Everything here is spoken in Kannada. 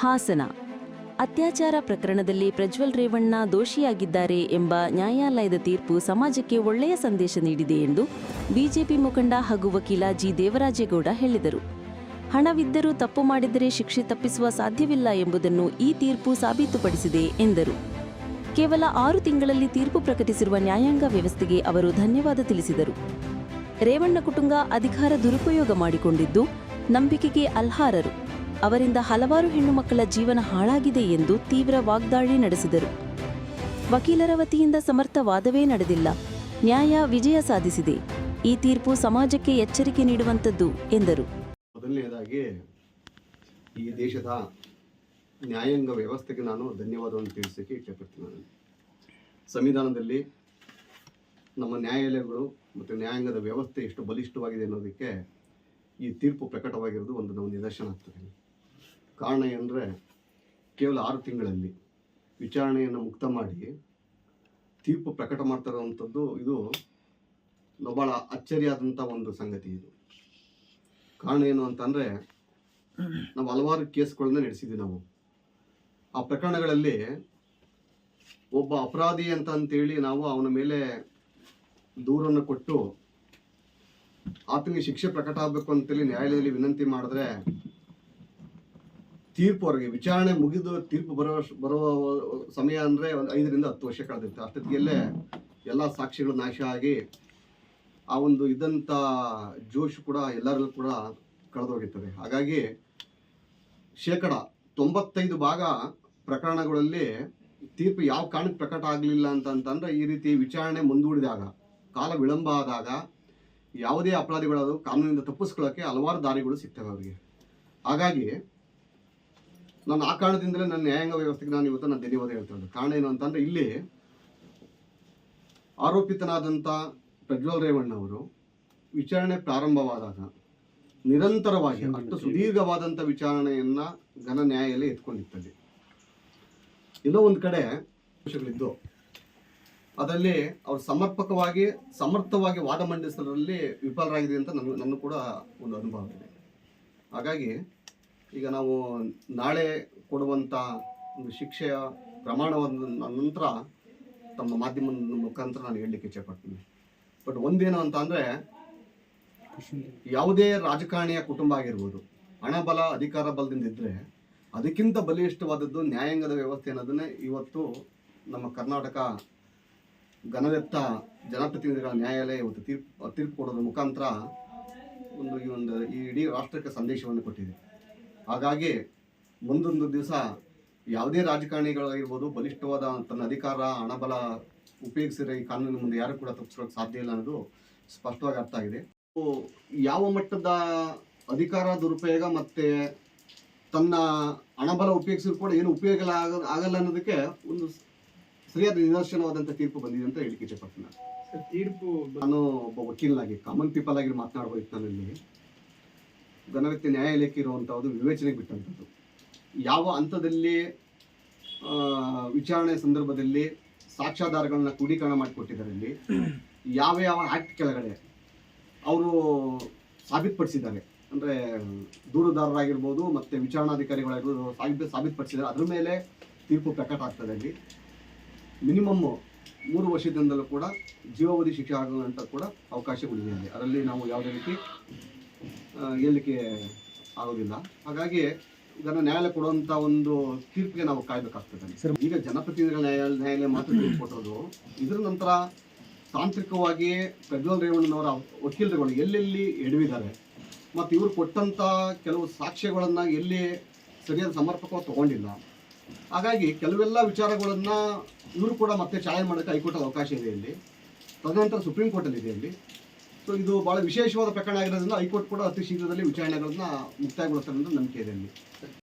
ಹಾಸನ ಅತ್ಯಾಚಾರ ಪ್ರಕರಣದಲ್ಲಿ ಪ್ರಜ್ವಲ್ ರೇವಣ್ಣ ದೋಷಿಯಾಗಿದ್ದಾರೆ ಎಂಬ ನ್ಯಾಯಾಲಯದ ತೀರ್ಪು ಸಮಾಜಕ್ಕೆ ಒಳ್ಳೆಯ ಸಂದೇಶ ನೀಡಿದೆ ಎಂದು ಬಿಜೆಪಿ ಮುಖಂಡ ಹಾಗೂ ವಕೀಲ ಜಿ ದೇವರಾಜೇಗೌಡ ಹೇಳಿದರು. ಹಣವಿದ್ದರೂ ತಪ್ಪು ಮಾಡಿದರೆ ಶಿಕ್ಷೆ ತಪ್ಪಿಸುವ ಸಾಧ್ಯವಿಲ್ಲ ಎಂಬುದನ್ನು ಈ ತೀರ್ಪು ಸಾಬೀತುಪಡಿಸಿದೆ ಎಂದರು. ಕೇವಲ 6 ತಿಂಗಳಲ್ಲಿ ತೀರ್ಪು ಪ್ರಕಟಿಸಿರುವ ನ್ಯಾಯಾಂಗ ವ್ಯವಸ್ಥೆಗೆ ಅವರು ಧನ್ಯವಾದ ತಿಳಿಸಿದರು. ರೇವಣ್ಣ ಕುಟುಂಬ ಅಧಿಕಾರ ದುರುಪಯೋಗ ಮಾಡಿಕೊಂಡಿದ್ದು ನಂಬಿಕೆಗೆ ಅಲ್ಹಾರರು. ಅವರಿಂದ ಹಲವಾರು ಹೆಣ್ಣು ಮಕ್ಕಳ ಜೀವನ ಹಾಳಾಗಿದೆ ಎಂದು ತೀವ್ರ ವಾಗ್ದಾಳಿ ನಡೆಸಿದರು. ವಕೀಲರ ವತಿಯಿಂದ ಸಮರ್ಥ ವಾದವೇ ನಡೆದಿಲ್ಲ. ನ್ಯಾಯ ವಿಜಯ ಸಾಧಿಸಿದೆ. ಈ ತೀರ್ಪು ಸಮಾಜಕ್ಕೆ ಎಚ್ಚರಿಕೆ ನೀಡುವಂತದ್ದು ಎಂದರು. ಮೊದಲನೆಯದಾಗಿ ಈ ದೇಶದ ನ್ಯಾಯಾಂಗ ವ್ಯವಸ್ಥೆಗೆ ನಾನು ಧನ್ಯವಾದವನ್ನು ತಿಳಿಸೋಕ್ಕೆ ಇಷ್ಟಪಡ್ತೀನಿ. ಸಂವಿಧಾನದಲ್ಲಿ ನಮ್ಮ ನ್ಯಾಯಾಲಯಗಳು ಮತ್ತು ನ್ಯಾಯಾಂಗದ ವ್ಯವಸ್ಥೆ ಎಷ್ಟು ಬಲಿಷ್ಠವಾಗಿದೆ ಅನ್ನೋದಕ್ಕೆ ಈ ತೀರ್ಪು ಪ್ರಕಟವಾಗಿರೋದು ಒಂದು ನಾವು ನಿದರ್ಶನ ಆಗ್ತದೆ. ಕಾರಣ ಏನಂದರೆ ಕೇವಲ 6 ತಿಂಗಳಲ್ಲಿ ವಿಚಾರಣೆಯನ್ನು ಮುಕ್ತ ಮಾಡಿ ತೀರ್ಪು ಪ್ರಕಟ ಮಾಡ್ತಾ ಇರುವಂಥದ್ದು ಇದು ಭಾಳ ಅಚ್ಚರಿಯಾದಂಥ ಒಂದು ಸಂಗತಿ. ಇದು ಕಾರಣ ಏನು ಅಂತಂದರೆ ನಾವು ಹಲವಾರು ಕೇಸ್ಗಳನ್ನ ನಡೆಸಿದ್ವಿ. ನಾವು ಆ ಪ್ರಕರಣಗಳಲ್ಲಿ ಒಬ್ಬ ಅಪರಾಧಿ ಅಂತೇಳಿ ನಾವು ಅವನ ಮೇಲೆ ದೂರನ್ನು ಕೊಟ್ಟು ಆತನಿಗೆ ಶಿಕ್ಷೆ ಪ್ರಕಟ ಆಗಬೇಕು ಅಂತೇಳಿ ನ್ಯಾಯಾಲಯದಲ್ಲಿ ವಿನಂತಿ ಮಾಡಿದ್ರೆ ತೀರ್ಪು ಹೊರಗೆ ವಿಚಾರಣೆ ಮುಗಿದು ತೀರ್ಪು ಬರುವ ಸಮಯ ಅಂದರೆ ಒಂದು 5 ರಿಂದ 10 ವರ್ಷ ಕಳೆದಿರುತ್ತೆ. ಅಷ್ಟೊತ್ತಿಗೆಲ್ಲೇ ಎಲ್ಲ ಸಾಕ್ಷಿಗಳು ನಾಶ ಆಗಿ ಆ ಒಂದು ಇದ್ದಂಥ ಜೋಶ್ ಕೂಡ ಎಲ್ಲರಲ್ಲೂ ಕೂಡ ಕಳೆದೋಗಿರ್ತದೆ. ಹಾಗಾಗಿ 95% ಪ್ರಕರಣಗಳಲ್ಲಿ ತೀರ್ಪು ಯಾವ ಕಾರಣಕ್ಕೆ ಪ್ರಕಟ ಆಗಲಿಲ್ಲ ಅಂತಂದ್ರೆ ಈ ರೀತಿ ವಿಚಾರಣೆ ಮುಂದೂಡಿದಾಗ, ಕಾಲ ವಿಳಂಬ ಆದಾಗ ಯಾವುದೇ ಅಪರಾಧಿಗಳು ಕಾನೂನಿಂದ ತಪ್ಪಿಸ್ಕೊಳ್ಳೋಕ್ಕೆ ಹಲವಾರು ದಾರಿಗಳು ಸಿಗ್ತವೆ ಅವರಿಗೆ. ಹಾಗಾಗಿ ನಾನು ಆ ಕಾರಣದಿಂದಲೇ ನನ್ನ ನ್ಯಾಯಾಂಗ ವ್ಯವಸ್ಥೆಗೆ ನಾನು ಇವತ್ತು ಧನ್ಯವಾದ ಹೇಳ್ತಾ ಇದ್ದೆ. ಕಾರಣ ಏನು ಅಂತಂದರೆ ಇಲ್ಲಿ ಆರೋಪಿತನಾದಂಥ ಪ್ರಜ್ವಲ್ ರೇವಣ್ಣ ಅವರು ವಿಚಾರಣೆ ಪ್ರಾರಂಭವಾದಾಗ ನಿರಂತರವಾಗಿ ಅಷ್ಟು ಸುದೀರ್ಘವಾದಂಥ ವಿಚಾರಣೆಯನ್ನು ಘನ ನ್ಯಾಯಾಲಯ ಎತ್ಕೊಂಡಿರ್ತದೆ. ಎಲ್ಲೋ ಒಂದು ಕಡೆ ದೋಷಗಳಿದ್ದು ಅದರಲ್ಲಿ ಅವರು ಸಮರ್ಥವಾಗಿ ವಾದ ಮಂಡಿಸೋದ್ರಲ್ಲಿ ವಿಫಲರಾಗಿದೆ ಅಂತ ನನ್ನ ಕೂಡ ಒಂದು ಅನುಭವ ಇದೆ. ಹಾಗಾಗಿ ಈಗ ನಾವು ನಾಳೆ ಕೊಡುವಂಥ ಒಂದು ಶಿಕ್ಷೆಯ ಪ್ರಮಾಣವಾದ ನಂತರ ತಮ್ಮ ಮಾಧ್ಯಮದ ಮುಖಾಂತರ ನಾನು ಹೇಳಲಿಕ್ಕೆ ಇಚ್ಛೆಪಡ್ತೀನಿ. ಬಟ್ ಒಂದೇನು ಅಂತ ಅಂದರೆ ಯಾವುದೇ ರಾಜಕಾರಣಿಯ ಕುಟುಂಬ ಆಗಿರ್ಬೋದು, ಹಣ ಬಲ ಅಧಿಕಾರ ಬಲದಿಂದ ಇದ್ದರೆ ಅದಕ್ಕಿಂತ ಬಲಿಷ್ಠವಾದದ್ದು ನ್ಯಾಯಾಂಗದ ವ್ಯವಸ್ಥೆ ಅನ್ನೋದನ್ನೇ ಇವತ್ತು ನಮ್ಮ ಕರ್ನಾಟಕ ಘನವೆತ್ತ ಜನಪ್ರತಿನಿಧಿಗಳ ನ್ಯಾಯಾಲಯ ಇವತ್ತು ತೀರ್ಪು ಕೊಡೋದ್ರ ಮುಖಾಂತರ ಈ ಇಡೀ ರಾಷ್ಟ್ರಕ್ಕೆ ಸಂದೇಶವನ್ನು ಕೊಟ್ಟಿದೆ. ಹಾಗಾಗಿ ಮುಂದೊಂದು ದಿವಸ ಯಾವುದೇ ರಾಜಕಾರಣಿಗಳಾಗಿರ್ಬೋದು ಬಲಿಷ್ಠವಾದ ತನ್ನ ಅಧಿಕಾರ ಹಣಬಲ ಉಪಯೋಗಿಸಿದ್ರೆ ಈ ಕಾನೂನಿನ ಮುಂದೆ ಯಾರು ಕೂಡ ತಪ್ಪಿಸ್ಕೊಳ್ಳೋಕೆ ಸಾಧ್ಯ ಇಲ್ಲ ಅನ್ನೋದು ಸ್ಪಷ್ಟವಾಗಿ ಅರ್ಥ ಆಗಿದೆ. ಯಾವ ಮಟ್ಟದ ಅಧಿಕಾರ ದುರುಪಯೋಗ ಮತ್ತು ತನ್ನ ಹಣಬಲ ಉಪಯೋಗಿಸಿದ್ರು ಕೂಡ ಏನು ಉಪಯೋಗ ಆಗಲ್ಲ ಅನ್ನೋದಕ್ಕೆ ಒಂದು ಸರಿಯಾದ ನಿದರ್ಶನವಾದಂಥ ತೀರ್ಪು ಬಂದಿದೆ ಅಂತ ಹೇಳಿಕೆ ಇಷ್ಟಪಡ್ತೀನಿ. ನಾನು ಒಬ್ಬ ವಕೀಲನಾಗಿ ಕಾಮನ್ ಪೀಪಲ್ ಆಗಿ ಮಾತನಾಡ್ಬೋದು. ನಾನಲ್ಲಿ ಘನವೆತ್ತ ನ್ಯಾಯಾಲಯಕ್ಕೆ ಇರುವಂಥದ್ದು ವಿವೇಚನೆಗೆ ಬಿಟ್ಟಂಥದ್ದು. ಯಾವ ಹಂತದಲ್ಲಿ ವಿಚಾರಣೆ ಸಂದರ್ಭದಲ್ಲಿ ಸಾಕ್ಷ್ಯಾಧಾರಗಳನ್ನ ಕ್ರೋಢೀಕರಣ ಮಾಡಿಕೊಟ್ಟಿದ್ದಾರೆ, ಇಲ್ಲಿ ಯಾವ ಆ್ಯಕ್ಟ್ ಕೆಳಗಡೆ ಅವರು ಸಾಬೀತುಪಡಿಸಿದ್ದಾರೆ ಅಂದರೆ ದೂರುದಾರರಾಗಿರ್ಬೋದು ಮತ್ತು ವಿಚಾರಣಾಧಿಕಾರಿಗಳಾಗಿರ್ಬೋದು ಸಾಬೀತುಪಡಿಸಿದ್ದಾರೆ. ಅದ್ರ ಮೇಲೆ ತೀರ್ಪು ಪ್ರಕಟ ಆಗ್ತದೆ. ಅಲ್ಲಿ ಮಿನಿಮಮ್ 3 ವರ್ಷದಿಂದಲೂ ಕೂಡ ಜೀವಾವಧಿ ಶಿಕ್ಷೆ ಆಗುವಂಥ ಕೂಡ ಅವಕಾಶಗಳಿದೆ ಅಲ್ಲಿ. ಅದರಲ್ಲಿ ನಾವು ಯಾವುದೇ ರೀತಿ ಹೇಳಲಿಕ್ಕೆ ಆಗೋದಿಲ್ಲ. ಹಾಗಾಗಿ ಇದನ್ನು ನ್ಯಾಯಾಲಯ ಕೊಡುವಂಥ ಒಂದು ತೀರ್ಪಿಗೆ ನಾವು ಕಾಯಬೇಕಾಗ್ತದೆ. ಈಗ ಜನಪ್ರತಿನಿಧಿಗಳ ನ್ಯಾಯಾಲಯ ಮಾತ್ರ ತೀರ್ಪು ಕೊಟ್ಟೋದು. ಇದರ ನಂತರ ತಾಂತ್ರಿಕವಾಗಿ ಪ್ರಜ್ವಲ್ ರೇವಣ್ಣನವರ ವಕೀಲರುಗಳು ಎಲ್ಲೆಲ್ಲಿ ಎಡವಿದ್ದಾರೆ ಮತ್ತು ಇವರು ಕೊಟ್ಟಂಥ ಕೆಲವು ಸಾಕ್ಷ್ಯಗಳನ್ನು ಎಲ್ಲಿ ಸರಿಯಾದ ಸಮರ್ಪಕವಾಗಿ ತೊಗೊಂಡಿಲ್ಲ. ಹಾಗಾಗಿ ಕೆಲವೆಲ್ಲ ವಿಚಾರಗಳನ್ನು ಇವರು ಕೂಡ ಮತ್ತೆ ಚಾಲನೆ ಮಾಡೋಕ್ಕೆ ಹೈಕೋರ್ಟಲ್ಲಿ ಅವಕಾಶ ಇದೆ ಇಲ್ಲಿ. ತದನಂತರ ಸುಪ್ರೀಂ ಕೋರ್ಟಲ್ಲಿ ಇದೆ ಇಲ್ಲಿ. ಸೊ ಇದು ಭಾಳ ವಿಶೇಷವಾದ ಪ್ರಕರಣ ಆಗಿರೋದ್ರಿಂದ ಹೈಕೋರ್ಟ್ ಕೂಡ ಅತಿ ಶೀಘ್ರದಲ್ಲಿ ವಿಚಾರಣೆಗಳನ್ನ ಮುಕ್ತಾಯಗೊಳಿಸ್ತಾರೆ ಅಂತ ನಂಬಿಕೆ ಇದೆ ಇಲ್ಲಿ.